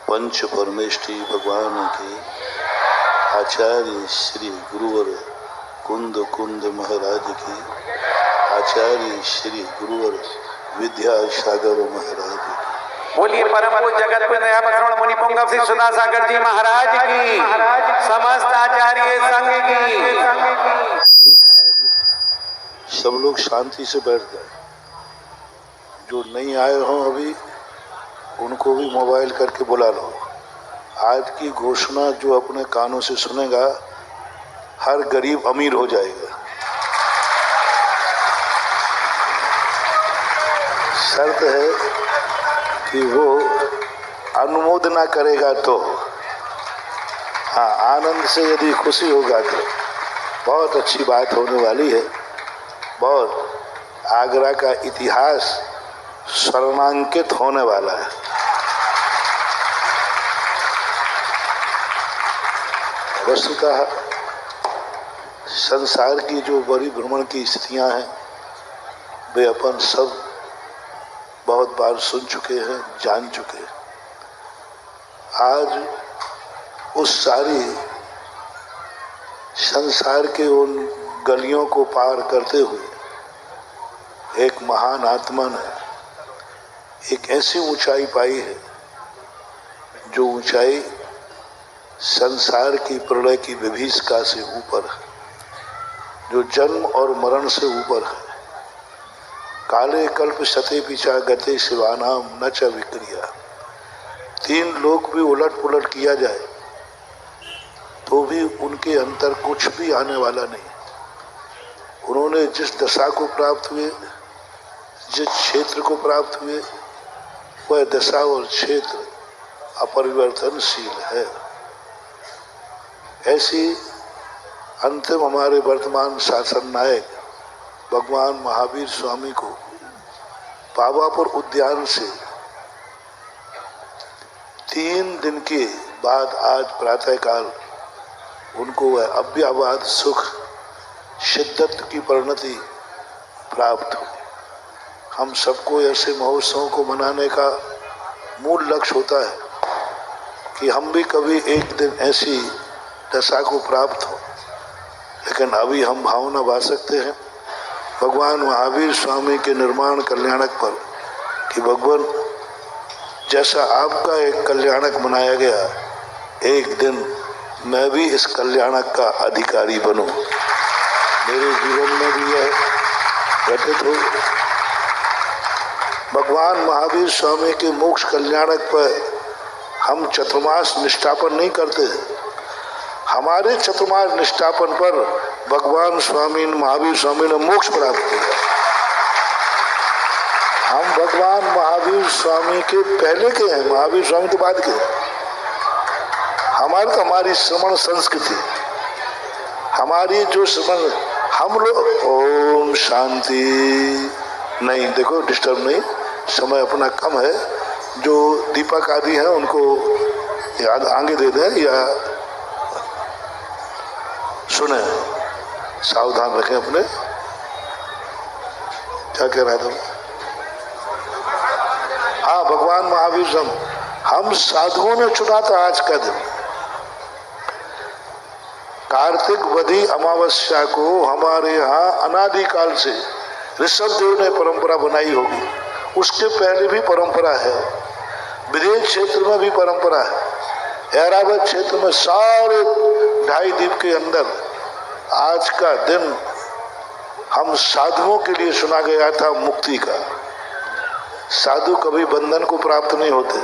पंच परमेष्ठी भगवान के आचार्य श्री गुरुवर कुंद कुंद महाराज की, आचार्य श्री गुरुवर विद्यासागर महाराज की। बोलिए परम पूज्य जगत पे नया श्रवण मुनि पुंगव श्री सुधा सागर जी महाराज की, समस्त आचार्य संघ की। सब लोग शांति से बैठ जाए। जो नहीं आए हों अभी उनको भी मोबाइल करके बुला लो। आज की घोषणा जो अपने कानों से सुनेगा हर गरीब अमीर हो जाएगा। शर्त है कि वो अनुमोदना करेगा तो। हाँ, आनंद से यदि खुशी होगा तो बहुत अच्छी बात होने वाली है। बहुत आगरा का इतिहास स्वर्णांकित होने वाला है। वस्तुतः संसार की जो बड़ी भ्रमण की स्थितियां हैं वे अपन सब बहुत बार सुन चुके हैं, जान चुके हैं। आज उस सारी संसार के उन गलियों को पार करते हुए एक महान आत्मा ने एक ऐसी ऊंचाई पाई है जो ऊंचाई संसार की प्रलय की विभीषिका से ऊपर है, जो जन्म और मरण से ऊपर है। काले कल्प शते पिछा गते शिवानाम न च विक्रिया। तीन लोक भी उलट पुलट किया जाए तो भी उनके अंतर कुछ भी आने वाला नहीं। उन्होंने जिस दशा को प्राप्त हुए, जिस क्षेत्र को प्राप्त हुए, वह दशा और क्षेत्र अपरिवर्तनशील है। ऐसी अंतिम हमारे वर्तमान शासन नायक भगवान महावीर स्वामी को पावापुर उद्यान से 3 दिन के बाद आज प्रातःकाल उनको वह अव्यावाद सुख शिद्दत की परिणति प्राप्त हुई। हम सबको ऐसे महोत्सव को मनाने का मूल लक्ष्य होता है कि हम भी कभी एक दिन ऐसी दशा को प्राप्त हो। लेकिन अभी हम भावना बा सकते हैं भगवान महावीर स्वामी के निर्माण कल्याणक पर कि भगवान जैसा आपका एक कल्याणक बनाया गया, एक दिन मैं भी इस कल्याणक का अधिकारी बनूं। मेरे जीवन में भी यह घटित हो। भगवान महावीर स्वामी के मोक्ष कल्याणक पर हम चतुर्मास निष्ठापन नहीं करते। हमारे चतुर्मास निष्ठापन पर भगवान स्वामी महावीर स्वामी ने मोक्ष प्राप्त किया। हम भगवान महावीर स्वामी के पहले के हैं, महावीर स्वामी तो बाद के। हमारे तो हमारी श्रवण संस्कृति, हमारी जो श्रवण, हम लोग ओम शांति नहीं, देखो डिस्टर्ब नहीं, समय अपना कम है। जो दीपक आदि हैं उनको याद आगे दे दें या सुने, सावधान रखें अपने। क्या कह रहा था? हाँ, भगवान महावीर हम साधुओं ने चुना था आज का दिन। कार्तिक वधी अमावस्या को हमारे यहाँ अनादिकाल से ऋषभ देव ने परंपरा बनाई होगी। उसके पहले भी परंपरा है, विदेश क्षेत्र में भी परंपरा है। ऐरावत क्षेत्र में सारे 2.5 द्वीप के अंदर आज का दिन हम साधुओं के लिए सुना गया था मुक्ति का। साधु कभी बंधन को प्राप्त नहीं होते,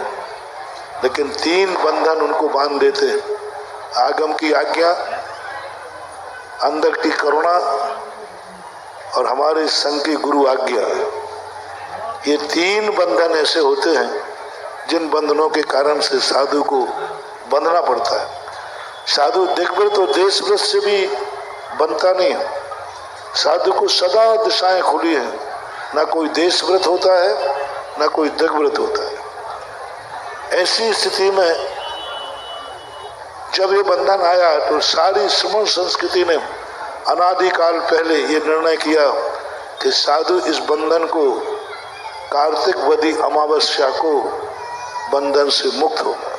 लेकिन 3 बंधन उनको बांध देते हैं। आगम की आज्ञा, अंदर की करुणा और हमारे संघ की गुरु आज्ञा। ये 3 बंधन ऐसे होते हैं जिन बंधनों के कारण से साधु को बंधना पड़ता है। साधु दिग्व्रत और देशव्रत से भी बनता नहीं है। साधु को सदा दिशाएं खुली हैं, ना कोई देशव्रत होता है ना कोई दिग्व्रत होता है। ऐसी स्थिति में जब ये बंधन आया तो सारी श्रमण संस्कृति ने अनादिकाल पहले ये निर्णय किया कि साधु इस बंधन को, कार्तिक वधी अमावस्या को बंधन से मुक्त होगा।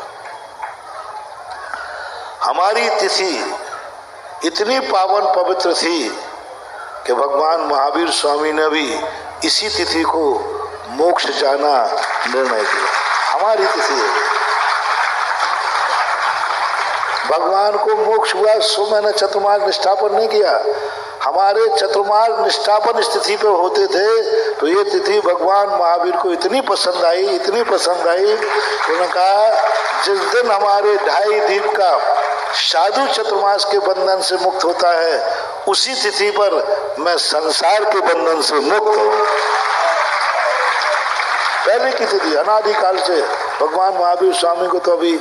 हमारी तिथि इतनी पावन पवित्र थी कि भगवान महावीर स्वामी ने भी इसी तिथि को मोक्ष जाना निर्णय किया। हमारी तिथि है, भगवान को मोक्ष हुआ सो मैंने चतुर्मास निष्ठापन नहीं किया। हमारे चतुर्मास निष्ठापन इस तिथि पे होते थे तो ये तिथि भगवान महावीर को इतनी पसंद आई, इतनी पसंद आई, उन्होंने कहा जिस दिन हमारे 2.5 दीप का साधु चतुर्मास के बंधन से मुक्त होता है उसी तिथि पर मैं संसार के बंधन से मुक्त हूं। पहले की तिथि अनादिकाल से भगवान महावीर स्वामी को तो अभी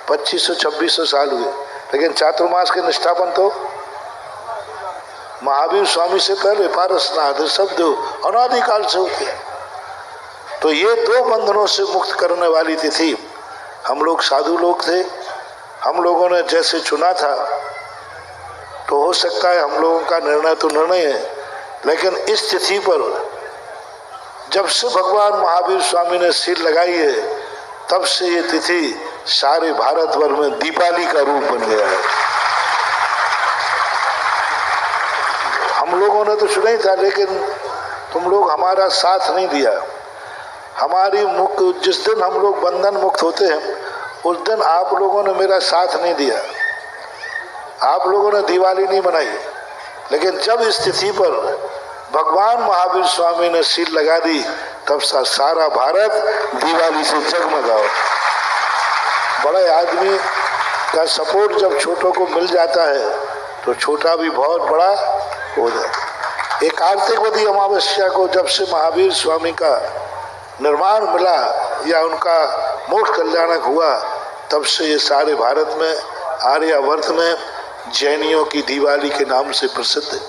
2500-2600 साल हुए, लेकिन चातुर्मास के निष्ठापन तो महावीर स्वामी से पहले पारसनाथ शब्द अनादिकाल से होते। तो ये 2 बंधनों से मुक्त करने वाली तिथि, हम लोग साधु लोग थे, हम लोगों ने जैसे चुना था, तो हो सकता है हम लोगों का निर्णय तो निर्णय है, लेकिन इस तिथि पर जब से भगवान महावीर स्वामी ने सिर लगाई है तब से ये तिथि सारे भारतवर्ष में दीपावली का रूप बन गया है। हम लोगों ने तो सुना ही था, लेकिन तुम लोग हमारा साथ नहीं दिया। हमारी मुक्त जिस दिन हम लोग बंधन मुक्त होते हैं उस दिन आप लोगों ने मेरा साथ नहीं दिया, आप लोगों ने दिवाली नहीं मनाई। लेकिन जब इस तिथि पर भगवान महावीर स्वामी ने सिर लगा दी तब सारा भारत दिवाली से जगमगाओ। बड़े आदमी का सपोर्ट जब छोटों को मिल जाता है तो छोटा भी बहुत बड़ा हो जाए। एक कार्तिकवती अमावस्या को जब से महावीर स्वामी का निर्माण मिला या उनका मोक्ष कल्याणक हुआ तब से ये सारे भारत में आर्यावर्त में जैनियों की दिवाली के नाम से प्रसिद्ध है।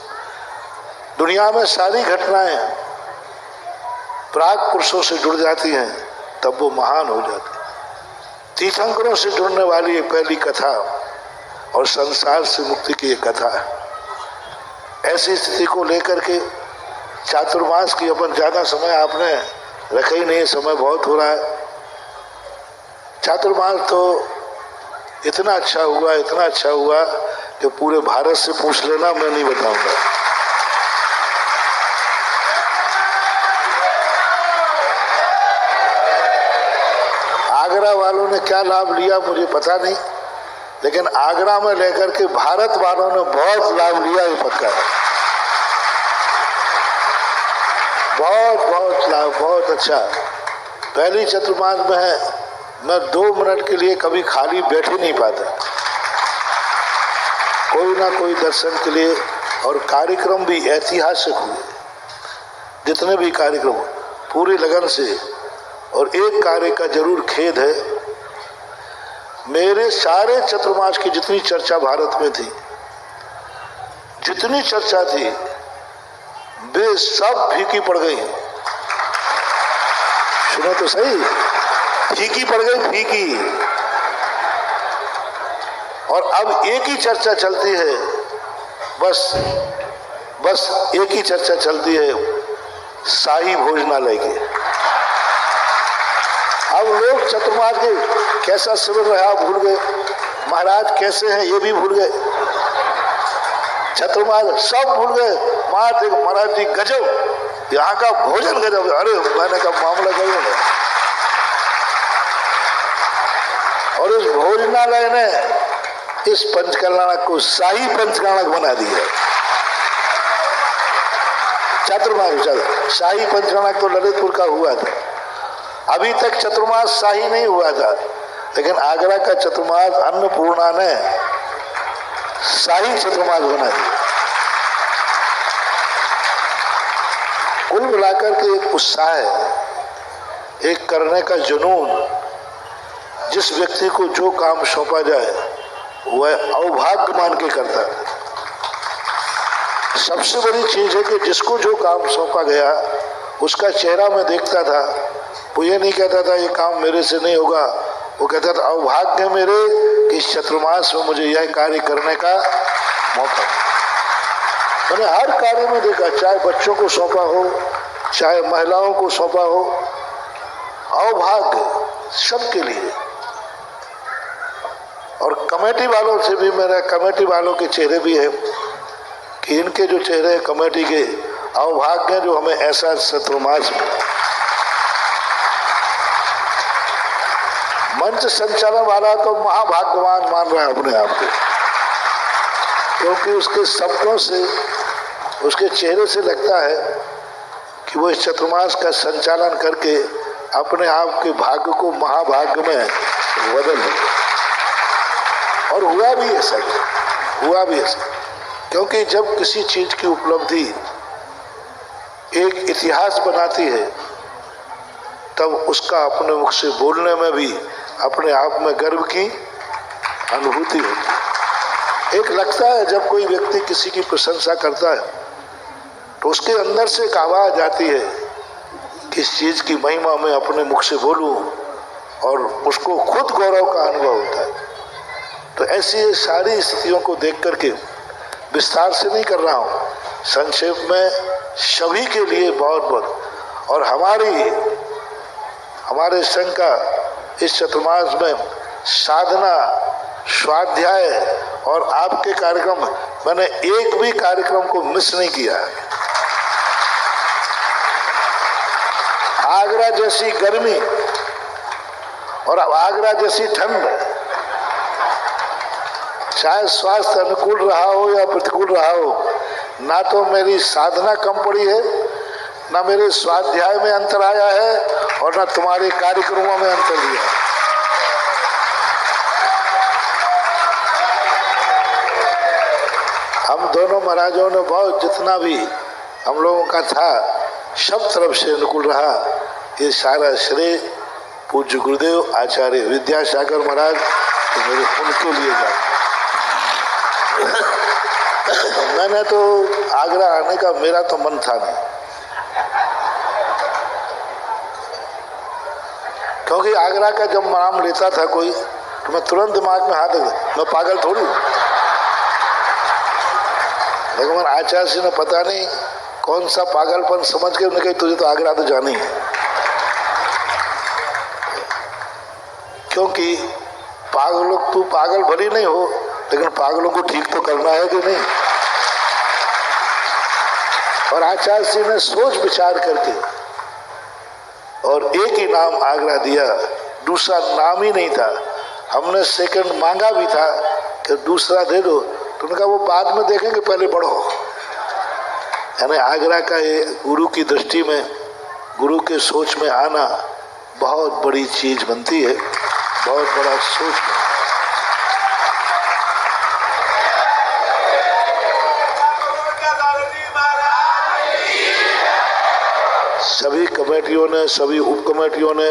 दुनिया में सारी घटनाएं प्राग पुरुषों से जुड़ जाती हैं तब वो महान हो जाती। तीर्थंकरों से जुड़ने वाली ये पहली कथा और संसार से मुक्ति की ये कथा है। ऐसी स्थिति को लेकर के चातुर्मास की अपन ज़्यादा समय आपने रखा ही नहीं, समय बहुत हो रहा है। चातुर्मास तो इतना अच्छा हुआ, इतना अच्छा हुआ कि पूरे भारत से पूछ लेना, मैं नहीं बताऊंगा। आगरा वालों ने क्या लाभ लिया मुझे पता नहीं, लेकिन आगरा में लेकर के भारत वालों ने बहुत लाभ लिया, ये पक्का है। बहुत बहुत लाभ, बहुत अच्छा। पहली चतुर्मास में है मैं 2 मिनट के लिए कभी खाली बैठ ही नहीं पाता, कोई ना कोई दर्शन के लिए। और कार्यक्रम भी ऐतिहासिक हुए, जितने भी कार्यक्रम पूरी लगन से। और एक कार्य का जरूर खेद है, मेरे सारे चतुर्मास की जितनी चर्चा भारत में थी, जितनी चर्चा थी, वे सब फीकी पड़ गई। सुनो तो सही, फीकी पड़ गई, फीकी। और अब एक ही चर्चा चलती है, बस एक ही चर्चा चलती है, शाही भोजनालय की। अब लोग चतुर्मास के कैसा शिविर रहा भूल गए, महाराज कैसे हैं ये भी भूल गए, चतुर्मास सब भूल गए। महाराज जी गजब, यहाँ का भोजन गजब। अरे मैंने कहा मामला गजब है। और इस भोजनालय ने इस पंचकल्याणक को शाही पंचकल्याणक बना दिया। चतुर्मास शाही पंचकल्याणक तो ललितपुर का हुआ था, अभी तक चतुर्मास शाही नहीं हुआ था, लेकिन आगरा का चतुर्मास अन्नपूर्णा ने शाही चतुर्मास बना दिया। कुल मिलाकर के एक उत्साह है, एक करने का जुनून। जिस व्यक्ति को जो काम सौंपा जाए वह अवभाग्य मान के करता है। सबसे बड़ी चीज है कि जिसको जो काम सौंपा गया उसका चेहरा मैं देखता था, वो ये नहीं कहता था ये काम मेरे से नहीं होगा, वो कहता था अवभाग्य मेरे कि इस चतुर्मास में मुझे यह कार्य करने का मौका। मैंने हर कार्य में देखा, चाहे बच्चों को सौंपा हो, चाहे महिलाओं को सौंपा हो, अवभाग्य सबके लिए। और कमेटी वालों से भी मेरा, कमेटी वालों के चेहरे भी है कि इनके जो चेहरे कमेटी के अवभाग्य जो हमें ऐसा चतुर्मास मिला। मंच संचालन वाला तो महाभाग्यवान मान रहा है अपने आप को, क्योंकि उसके शब्दों से, उसके चेहरे से लगता है कि वो इस चतुर्मास का संचालन करके अपने आप के भाग्य को महाभाग्य में बदल दिया। और हुआ भी ऐसा, हुआ भी ऐसा, क्योंकि जब किसी चीज की उपलब्धि एक इतिहास बनाती है तब उसका अपने मुख से बोलने में भी अपने आप में गर्व की अनुभूति होती है। एक लगता है जब कोई व्यक्ति किसी की प्रशंसा करता है तो उसके अंदर से एक आवाज आती है कि इस चीज की महिमा मैं अपने मुख से बोलूं, और उसको खुद गौरव का अनुभव होता है। तो ऐसी सारी स्थितियों को देख करके विस्तार से नहीं कर रहा हूं, संक्षेप में सभी के लिए बहुत बहुत, और हमारे संघ का इस चतुर्मास में साधना, स्वाध्याय और आपके कार्यक्रम, मैंने एक भी कार्यक्रम को मिस नहीं किया। आगरा जैसी गर्मी और आगरा जैसी ठंड, चाहे स्वास्थ्य अनुकूल रहा हो या प्रतिकूल रहा हो, ना तो मेरी साधना कम पड़ी है, ना मेरे स्वाध्याय में अंतर आया है, और ना तुम्हारे कार्यक्रमों में अंतर दिया है। हम दोनों महाराजों ने बहुत, जितना भी हम लोगों का था, सब तरफ से अनुकूल रहा। ये सारा श्रेय पूज्य गुरुदेव आचार्य विद्यासागर महाराज, तो मेरे उनके लिए जाता। मैंने तो आगरा आने का मेरा तो मन था नहीं, क्योंकि आगरा का जब नाम लेता था कोई तो मैं तुरंत दिमाग में हाथ, मैं पागल थोड़ी हूँ। लेकिन आचार्य जी ने पता नहीं कौन सा पागलपन समझ के उन्हें कही तुझे तो आगरा तो जाना ही है, क्योंकि पागलों, तू पागल भली नहीं हो लेकिन पागलों को ठीक तो करना है कि नहीं। और आचार्य जी ने सोच विचार करके और एक ही नाम आगरा दिया, दूसरा नाम ही नहीं था। हमने सेकंड मांगा भी था कि दूसरा दे दो, तो उन्होंने कहा वो बाद में देखेंगे, पहले बढ़ो। यानी आगरा का ये गुरु की दृष्टि में, गुरु के सोच में आना बहुत बड़ी चीज बनती है, बहुत बड़ा सोच बनता है। सभी कमेटियों ने, सभी उप कमेटियों ने,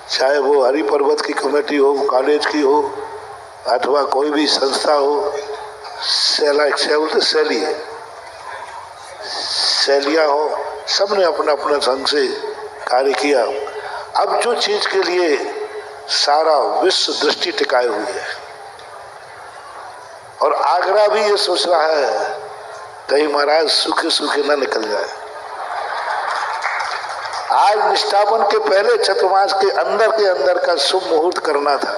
चाहे वो हरि पर्वत की कमेटी हो, कॉलेज की हो, अथवा कोई भी संस्था हो, शैलियाँ हो, सबने अपने अपने ढंग से कार्य किया। अब जो चीज के लिए सारा विश्व दृष्टि टिकाए हुई है, और आगरा भी ये सोच रहा है कहीं महाराज सूखे सूखे न निकल जाए। आज निष्ठापन के पहले चतुर्मास के अंदर का शुभ मुहूर्त करना था।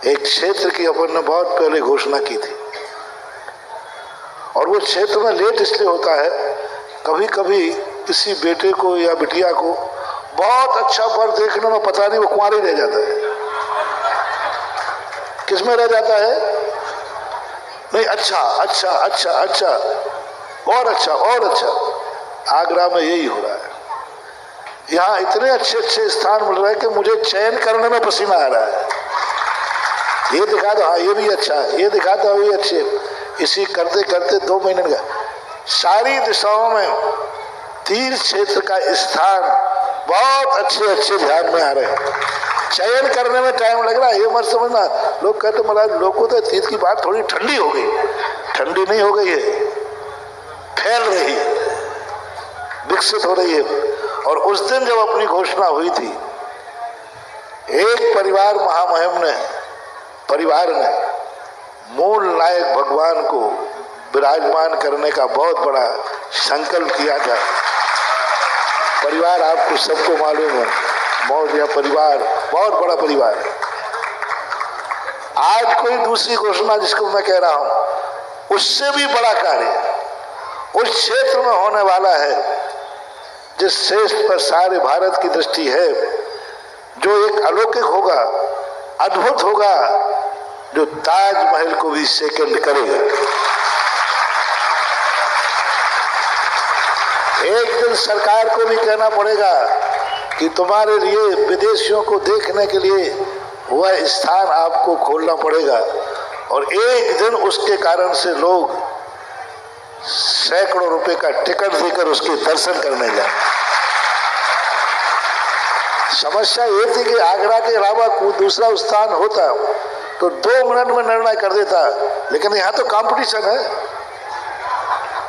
एक क्षेत्र की अपन ने बहुत पहले घोषणा की थी, और वो क्षेत्र में लेट इसलिए होता है, कभी कभी किसी बेटे को या बिटिया को बहुत अच्छा वर देखने में पता नहीं वो कुंवारी रह जाता है। किसमें रह जाता है? नहीं, अच्छा अच्छा अच्छा अच्छा और अच्छा और अच्छा। आगरा में यही हो रहा है। यहाँ इतने अच्छे अच्छे स्थान मिल रहे हैं कि मुझे चयन करने में पसीना आ रहा है। ये दिखा दो, हाँ ये भी अच्छा है, ये दिखा दो, ये अच्छे। इसी करते करते 2 महीने का सारी दिशाओं में तीर्थ क्षेत्र का स्थान बहुत अच्छे अच्छे ध्यान में आ रहे हैं। चयन करने में टाइम लग रहा है, ये मत समझना। लोग कहते महाराज लोग को तो तीर्थ की बात थोड़ी ठंडी हो गई। ठंडी नहीं हो गई है, फैल रही है, विकसित हो रही है। और उस दिन जब अपनी घोषणा हुई थी, एक परिवार परिवार ने मूल नायक भगवान को विराजमान करने का बहुत बड़ा संकल्प किया था। परिवार आपको सबको मालूम है, मौर्य परिवार बहुत बड़ा परिवार है। आज कोई दूसरी घोषणा जिसको मैं कह रहा हूं उससे भी बड़ा कार्य उस क्षेत्र में होने वाला है जिस क्षेत्र पर सारे भारत की दृष्टि है, जो एक अलौकिक होगा, अद्भुत होगा, जो ताजमहल को भी सेकंड करेगा। एक दिन सरकार को भी कहना पड़ेगा कि तुम्हारे लिए विदेशियों को देखने के लिए वह स्थान आपको खोलना पड़ेगा, और एक दिन उसके कारण से लोग सैकड़ों रुपए का टिकट देकर उसके दर्शन करने जाए। समस्या ये थी कि आगरा के अलावा कोई दूसरा स्थान होता तो 2 मिनट में निर्णय कर देता, लेकिन यहाँ तो कंपटीशन है।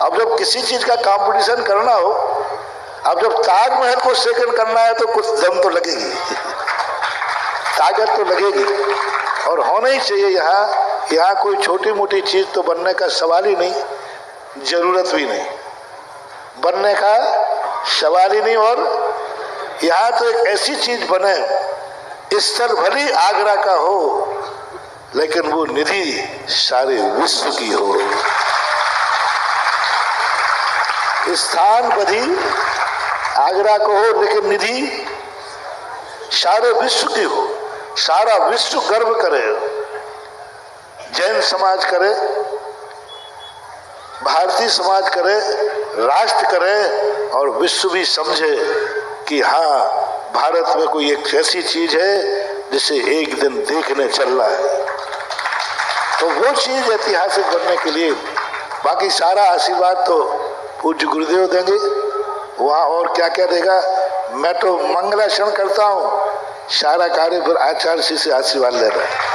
अब जब किसी चीज का कंपटीशन करना हो, अब जब ताजमहल को सेकंड करना है तो कुछ दम तो लगेगी, ताकत तो लगेगी, और होना ही चाहिए। यहाँ कोई छोटी मोटी चीज तो बनने का सवाल ही नहीं, जरूरत भी नहीं, बनने का सवाल ही नहीं। और यहाँ तो एक ऐसी चीज बने, स्थल भली आगरा का हो, लेकिन वो निधि सारे विश्व की हो। स्थान भली आगरा को हो, लेकिन निधि सारे विश्व की हो, सारा विश्व गर्व करे, जैन समाज करे, भारतीय समाज करे, राष्ट्र करे, और विश्व भी समझे कि हाँ, भारत में कोई एक ऐसी चीज है जिसे एक दिन देखने चल रहा है। तो वो चीज ऐतिहासिक बनने के लिए बाकी सारा आशीर्वाद तो पूज्य गुरुदेव देंगे, वहाँ और क्या क्या देगा। मैं तो मंगलाचरण करता हूँ, सारा कार्य फिर आचार्य जी से आशीर्वाद ले रहा है।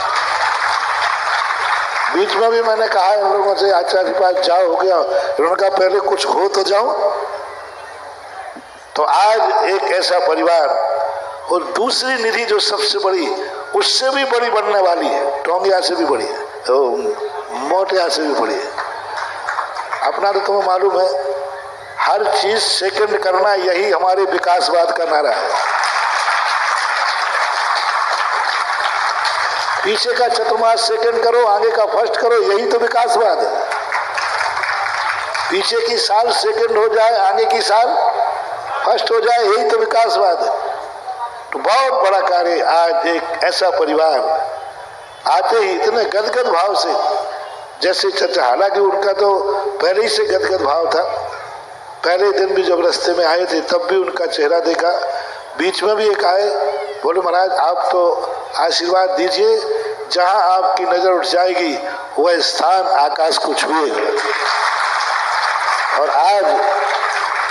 बीच में भी मैंने कहा उन लोगों से, आचार्य के पास जाओ, हो गया, उन्होंने कहा पहले कुछ हो तो जाऊं। तो आज एक ऐसा परिवार, और दूसरी निधि जो सबसे बड़ी, उससे भी बड़ी बनने वाली है, टोंगिया से भी बड़ी है, तो मोटिया से भी बड़ी है। अपना तो तुम्हें मालूम है, हर चीज सेकंड करना, यही हमारे विकासवाद का नारा है। पीछे का चतुर्मास सेकंड करो, आगे का फर्स्ट करो, यही तो विकासवाद है। पीछे की साल सेकंड हो जाए, आगे की साल फर्स्ट हो जाए, यही तो विकासवाद है। तो बहुत बड़ा कार्य। आज एक ऐसा परिवार आते ही इतने गदगद भाव से, जैसे चचा, हालांकि उनका तो पहले ही से गदगद भाव था। पहले दिन भी जब रास्ते में आए थे तब भी उनका चेहरा देखा। बीच में भी एक आए, बोले महाराज आप तो आशीर्वाद दीजिए, जहां आपकी नजर उठ जाएगी वह स्थान आकाश को छुएगा। और आज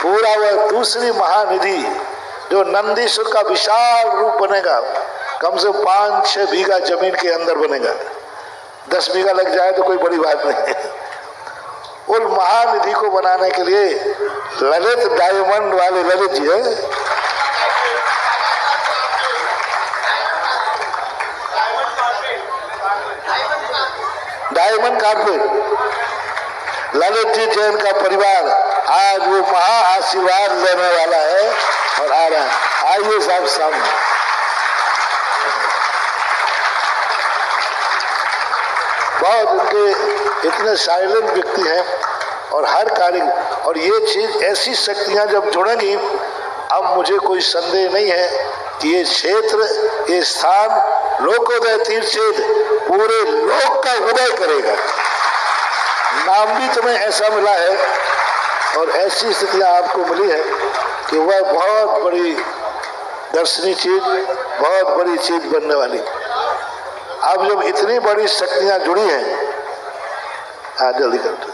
पूरा वह दूसरी महानिधि जो नंदीश्वर का विशाल रूप बनेगा, कम से 5-6 बीघा जमीन के अंदर बनेगा, 10 बीघा लग जाए तो कोई बड़ी बात नहीं है। उन महानिधि को बनाने के लिए ललित डायमंड वाले ललित जी है, डायमंड कारपेट, ललित जी जैन का परिवार आज वो महा आशीर्वाद लेने वाला है और आ रहा है। आइए साहब सामने। बहुत उनके इतने साइलेंट व्यक्ति हैं और हर कार्य, और ये चीज ऐसी शक्तियां जब जुड़ेंगी, अब मुझे कोई संदेह नहीं है कि ये क्षेत्र, ये स्थान लोकोदय तीर्थ क्षेत्र पूरे लोक का उदय करेगा। नाम भी तुम्हें ऐसा मिला है और ऐसी स्थितियां आपको मिली है कि वह बहुत बड़ी दर्शनीय चीज, बहुत बड़ी चीज बनने वाली। अब जब इतनी बड़ी शक्तियां जुड़ी हैं, जल्दी कर दो,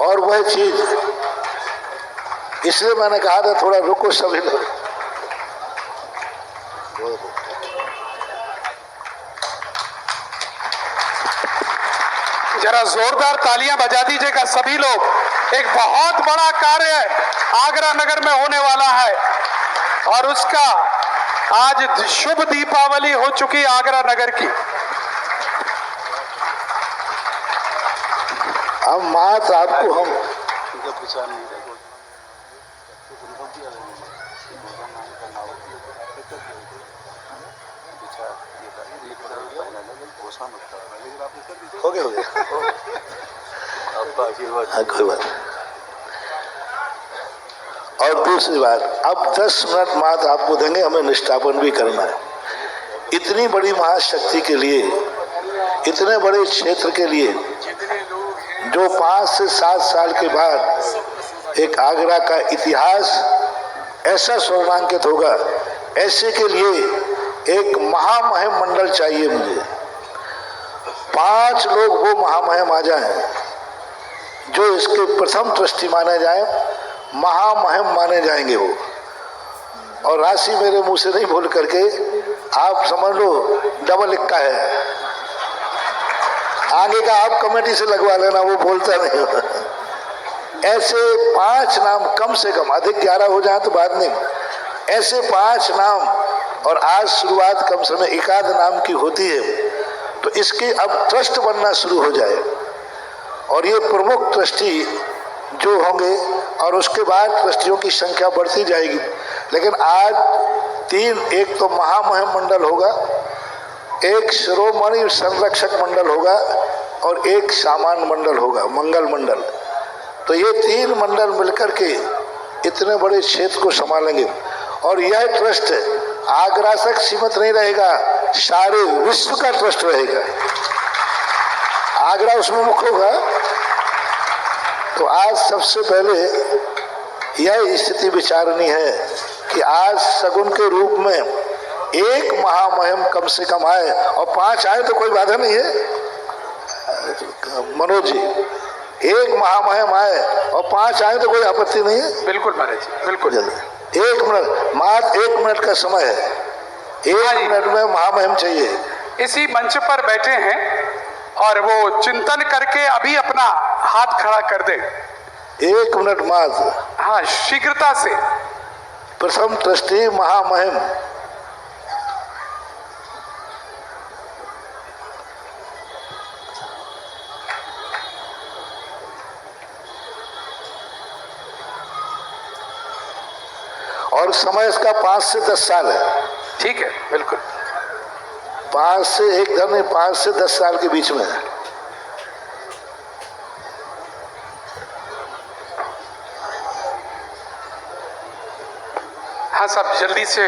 और वह चीज, इसलिए मैंने कहा था थोड़ा रुको सभी लोग। जरा जोरदार तालियां बजा दीजिएगा सभी लोग। एक बहुत बड़ा कार्य आगरा नगर में होने वाला है और उसका आज शुभ दीपावली हो चुकी आगरा नगर की। हम मात्र आपको हम हो गया हाँ, कोई बात। और दूसरी बात, अब 10 मिनट बाद आपको देंगे, हमें निष्ठापन भी करना है। इतनी बड़ी महाशक्ति के लिए, इतने बड़े क्षेत्र के लिए, जो 5 से 7 साल के बाद एक आगरा का इतिहास ऐसा स्वर्णांकित होगा, ऐसे के लिए एक महामहिम मंडल चाहिए मुझे। 5 लोग वो महामहिम आ जाएं जो इसके प्रथम ट्रस्टी माने जाएं, महामहिम माने जाएंगे वो। और राशि मेरे मुंह से नहीं भूल करके आप समझ लो डबल इक्का है, आगे का आप कमेटी से लगवा लेना, वो बोलता नहीं। ऐसे 5 नाम कम से कम, अधिक 11 हो जाए तो बात नहीं, ऐसे 5 नाम। और आज शुरुआत कम से कम 1 नाम की होती है, तो इसके अब ट्रस्ट बनना शुरू हो जाए और ये प्रमुख ट्रस्टी जो होंगे, और उसके बाद ट्रस्टियों की संख्या बढ़ती जाएगी। लेकिन आज 3, एक तो महामहिम मंडल होगा, एक शिरोमणि संरक्षक मंडल होगा और एक सामान मंडल होगा, मंगल मंडल। तो ये 3 मंडल मिलकर के इतने बड़े क्षेत्र को संभालेंगे। और यह ट्रस्ट आगरा तक सीमित नहीं रहेगा, सारे विश्व का ट्रस्ट रहेगा। आगरा उसमें मुख्य होगा। तो आज सबसे पहले यह स्थिति विचारनी है कि आज सगुन के रूप में एक महामहिम कम से कम आए, और 5 आए तो कोई बाधा नहीं है मनोज जी। एक महामहिम आए और 5 आए तो कोई आपत्ति नहीं है। बिल्कुल महाराज जी, बिल्कुल। जल्दी 1 मिनट, मात्र 1 मिनट का समय है, 1 मिनट में महामहिम चाहिए। इसी मंच पर बैठे हैं और वो चिंतन करके अभी अपना हाथ खड़ा कर दे। 1 मिनट मात्र। हाँ, शीघ्रता से। प्रथम ट्रस्टी महामहिम। और समय इसका 5 से 10 साल है। ठीक है, बिल्कुल। 5 से 5 से 10 साल के बीच में है। हाँ सब जल्दी से।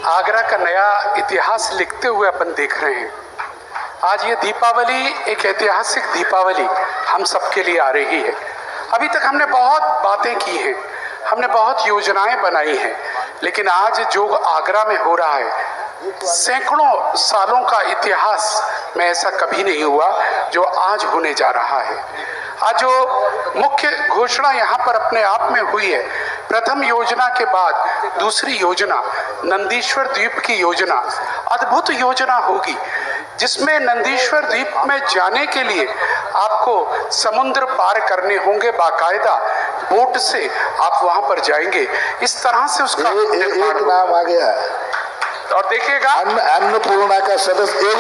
आगरा का नया इतिहास लिखते हुए अपन देख रहे हैं। आज ये दीपावली एक ऐतिहासिक दीपावली हम सबके लिए आ रही है। अभी तक हमने बहुत बातें की हैं, हमने बहुत योजनाएं बनाई हैं, लेकिन आज जो आगरा में हो रहा है, सैकड़ों सालों का इतिहास में ऐसा कभी नहीं हुआ जो आज होने जा रहा है। आज जो मुख्य घोषणा यहाँ पर अपने आप में हुई है, प्रथम योजना के बाद दूसरी योजना नंदीश्वर द्वीप की योजना अद्भुत योजना होगी, जिसमें नंदीश्वर द्वीप में जाने के लिए आपको समुद्र पार करने होंगे, बाकायदा बोट से आप वहां पर जाएंगे। इस तरह से उसका एक नाम आ गया और देखिएगा अन्नपूर्णा का सदस्य।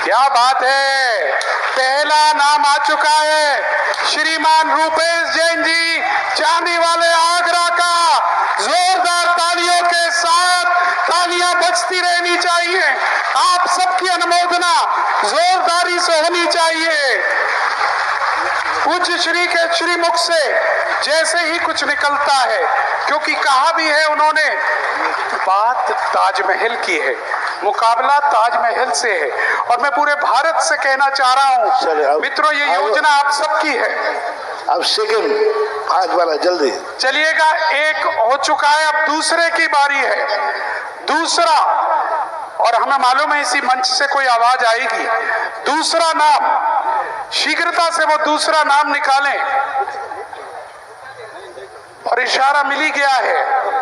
क्या बात है, पहला नाम आ चुका है श्रीमान रूपेश जैन जी, चांदी वाले आगरा का। जोरदार तालियों के साथ तालियां बजती रहनी चाहिए। आप सबकी अनुमोदना जोरदारी से होनी चाहिए। पूज्य श्री के श्रीमुख से जैसे ही कुछ निकलता है, क्योंकि कहा भी है उन्होंने, बात ताजमहल की है, मुकाबला ताजमहल से है। और मैं पूरे भारत से कहना चाह रहा हूँ मित्रों, ये योजना आप सबकी है। अब सेकंड आज वाला जल्दी चलिएगा, एक हो चुका है, अब दूसरे की बारी है। दूसरा, और हमें मालूम है इसी मंच से कोई आवाज आएगी। दूसरा नाम, शीघ्रता से वो दूसरा नाम निकालें। और इशारा मिल ही गया है।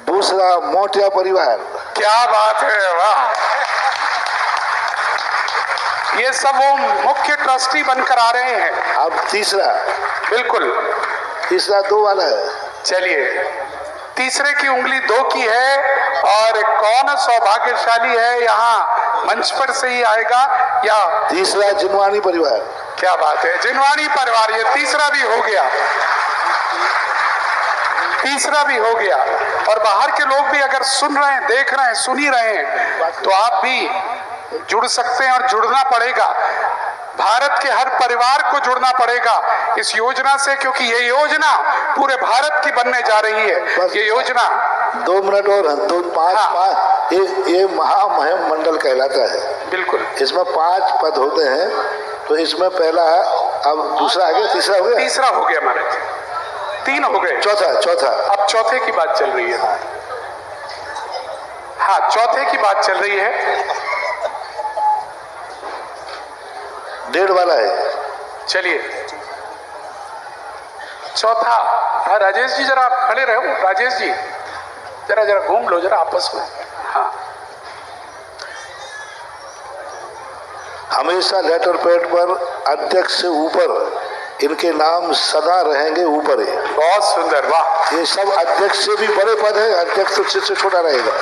दूसरा मोटिया परिवार। क्या बात है, वाह। ये सब वो मुख्य ट्रस्टी बनकर आ रहे हैं। अब तीसरा, बिल्कुल तीसरा 2 वाला है। चलिए, तीसरे की उंगली 2 की है और कौन सौभाग्यशाली है, यहाँ मंच पर से ही आएगा या तीसरा जिनवानी परिवार। क्या बात है, जिनवानी परिवार, ये तीसरा भी हो गया, तीसरा भी हो गया। और बाहर के लोग भी अगर सुन रहे हैं, देख रहे हैं, सुन ही रहे हैं, तो आप भी जुड़ सकते हैं और जुड़ना पड़ेगा। भारत के हर परिवार को जुड़ना पड़ेगा इस योजना से, क्योंकि ये योजना पूरे भारत की बनने जा रही है। ये योजना 2 मिनट और 5 ये महामहिम मंडल कहलाता है। बिल्कुल, इसमें 5 पद होते हैं। तो इसमें पहला, अब दूसरा आ गया, तीसरा हो गया, तीसरा हो गया महाराज, 3 हो गए। चौथा अब चौथे की बात चल रही है। हाँ, चौथे की बात चल रही है। 1.5 वाला है। चलिए, चौथा। हाँ राजेश जी, जरा आप खड़े रहो। राजेश जी, जरा घूम लो जरा आपस में। हाँ, हमेशा लेटर पैड पर अध्यक्ष से ऊपर इनके नाम सदा रहेंगे ऊपर ही। बहुत सुंदर, वाह। ये सब अध्यक्ष से भी बड़े पद है। अध्यक्ष तो से छोटा रहेगा।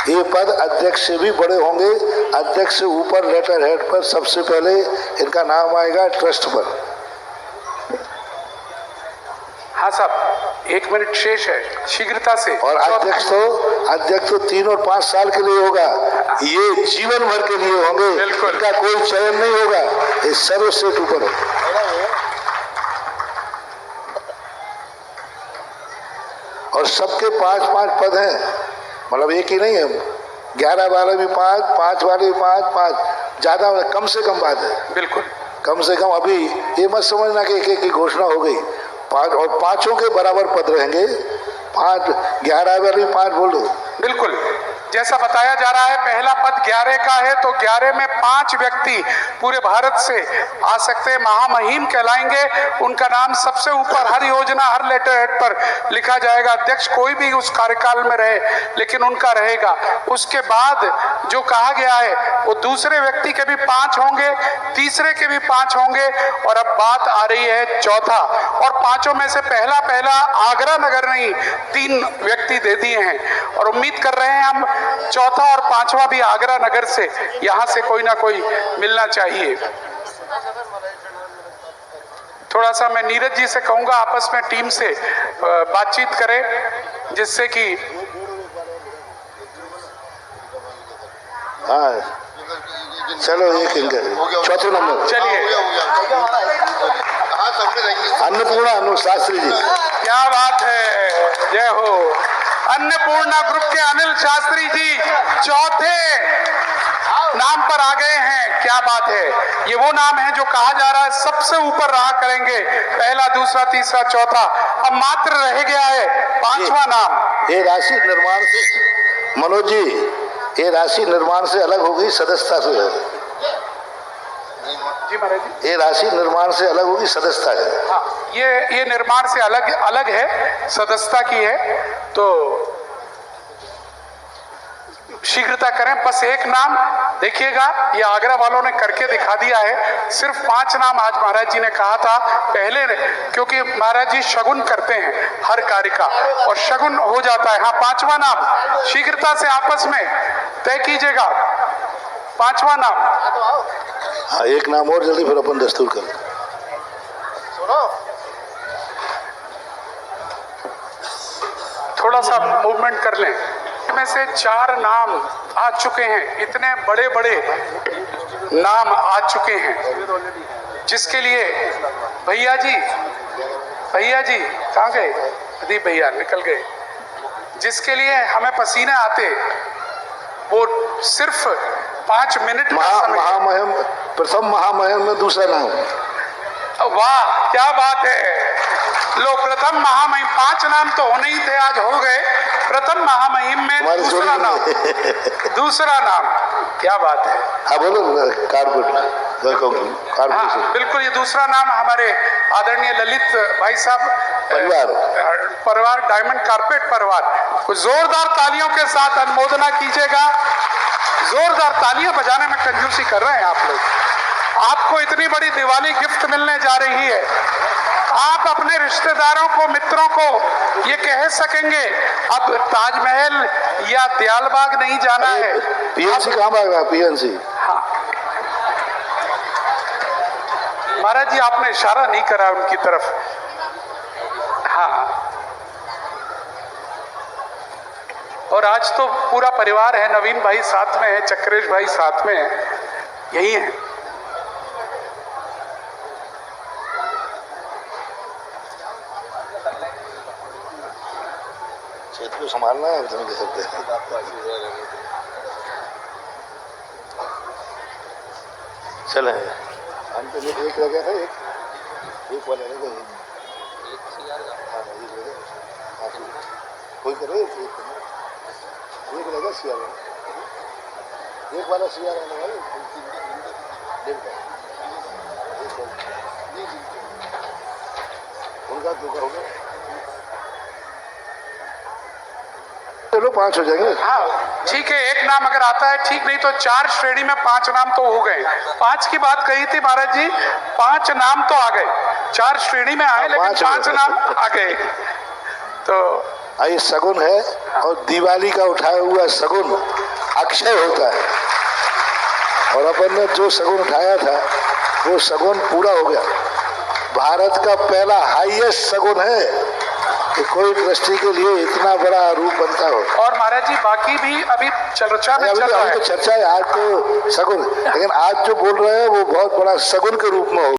ये पद अध्यक्ष से भी बड़े होंगे। अध्यक्ष से ऊपर लेटर हेड पर सबसे पहले इनका नाम आएगा ट्रस्ट पर। हाँ साहब, 1 मिनट शेष है, शीघ्रता से। और अध्यक्ष तो 3 और 5 साल के लिए होगा। ये जीवन भर के लिए होंगे। बिल्कुल। इनका कोई चयन नहीं होगा। ये सर्वश्रेष्ठ ऊपर है। और सबके 5-5 पद हैं, मतलब एक ही नहीं है। 11 वाले भी 5, 5 वाले भी 5, ज्यादा कम से कम बात है। बिल्कुल, कम से कम। अभी ये मत समझना कि एक की घोषणा हो गई। 5 और 5 के बराबर पद रहेंगे। 5, 11 वाले 5 बोलो। बिल्कुल, जैसा बताया जा रहा है, पहला पद 11 का है, तो 11 में 5 व्यक्ति पूरे भारत से आ सकते हैं, महामहिम कहलाएंगे। उनका नाम सबसे ऊपर हर योजना, हर लेटर हेड पर लिखा जाएगा। अध्यक्ष कोई भी उस कार्यकाल में रहे, लेकिन उनका रहेगा। उसके बाद जो कहा गया है, वो दूसरे व्यक्ति के भी 5 होंगे, तीसरे के भी 5 होंगे। और अब बात आ रही है चौथा, और 5 में से पहला आगरा नगर ने 3 व्यक्ति दे दिए हैं, और उम्मीद कर रहे हैं हम चौथा और 5वां भी आगरा नगर से, यहां से कोई ना कोई मिलना चाहिए। थोड़ा सा मैं नीरज जी से कहूंगा आपस में टीम से बातचीत करें, जिससे कि हाँ चलो, एक चौथे नंबर। चलिए, अन्नपूर्णा शास्त्री जी। क्या बात है, जय हो। अन्नपूर्णा ग्रुप के अनिल शास्त्री जी चौथे नाम पर आ गए हैं। क्या बात है, ये वो नाम है जो कहा जा रहा है सबसे ऊपर रहा करेंगे। पहला, दूसरा, तीसरा, चौथा, अब मात्र रह गया है 5वां नाम। ये राशि निर्माण से, मनोज जी, ये राशि निर्माण से अलग होगी, सदस्यता से। जी महाराज जी, ये राशि निर्माण से अलग होगी, सदस्यता है। हाँ, ये निर्माण से अलग है, सदस्यता की है। तो शीघ्रता करें। बस एक नाम देखिएगा, ये आगरा वालों ने करके दिखा दिया है। सिर्फ 5 नाम आज महाराज जी ने कहा था पहले, क्योंकि महाराज जी शगुन करते हैं हर कार्य का, और शगुन हो जाता है। हाँ, 5वां नाम शीघ्रता से आपस में तय कीजिएगा। 5वां नाम। हाँ, एक नाम और जल्दी, फिर अपन दस्तूर कर। थोड़ा सा मूवमेंट कर लें। में से 4 नाम आ चुके हैं, इतने बड़े बड़े नाम आ चुके हैं, जिसके लिए भैया जी कहाँ गए? प्रदीप भैया निकल गए। जिसके लिए हमें पसीने आते, वो सिर्फ 5 मिनट महामहिम, प्रथम महामहिम में दूसरा नाम। वाह, क्या बात है। लो, प्रथम महामहिम, 5 नाम तो होने ही थे, आज हो गए। प्रथम महामहिम में दूसरा नाम, दूसरा नाम। क्या बात है। हाँ बोलो, कारपोरेट। हाँ, बिल्कुल, ये दूसरा नाम हमारे आदरणीय ललित भाई साहब परिवार डायमंड कारपेट परिवार को जोरदार तालियों के साथ अनुमोदना कीजिएगा। जोरदार तालियां बजाने में कंजूसी कर रहे हैं आप लोग। आपको इतनी बड़ी दिवाली गिफ्ट मिलने जा रही है, आप अपने रिश्तेदारों को, मित्रों को ये कह सकेंगे अब ताजमहल या दयालबाग नहीं जाना है। पीएनसी कहाँ भाग रहा है? पीएनसी। हाँ महाराज जी, आपने इशारा नहीं करा उनकी तरफ। हाँ, और आज तो पूरा परिवार है, नवीन भाई साथ में है, चक्रेश भाई साथ में है, यही है। क्षेत्र को संभालना है, तो कह सकते हैं। चले हम तो एक लगे थे, एक वाले लगे, कोई करे एक लगा सियार, एक वाला सियार आने वाले उनका धोखा हो गया। चलो 5 हो जाएंगे। हाँ ठीक है, एक नाम अगर आता है ठीक, नहीं तो 4 श्रेणी में 5 नाम तो हो गए। 5 की बात कही थी महाराज जी, 5 नाम तो आ गए, 4 श्रेणी में आए लेकिन 5 नाम आ गए। तो ये सगुन है, और दिवाली का उठाया हुआ सगुन अक्षय होता है, और अपन ने जो सगुन उठाया था वो सगुन पूरा हो गया। भारत का पहला हाईएस्ट सगुन है कि कोई ट्रस्टी के लिए इतना बड़ा रूप बनता हो। और महाराज जी बाकी भी अभी चर्चा में चल रहा है। तो चर्चा है, आज तो सगुन, लेकिन आज जो बोल रहे हैं वो बहुत बड़ा सगुन के रूप में हो।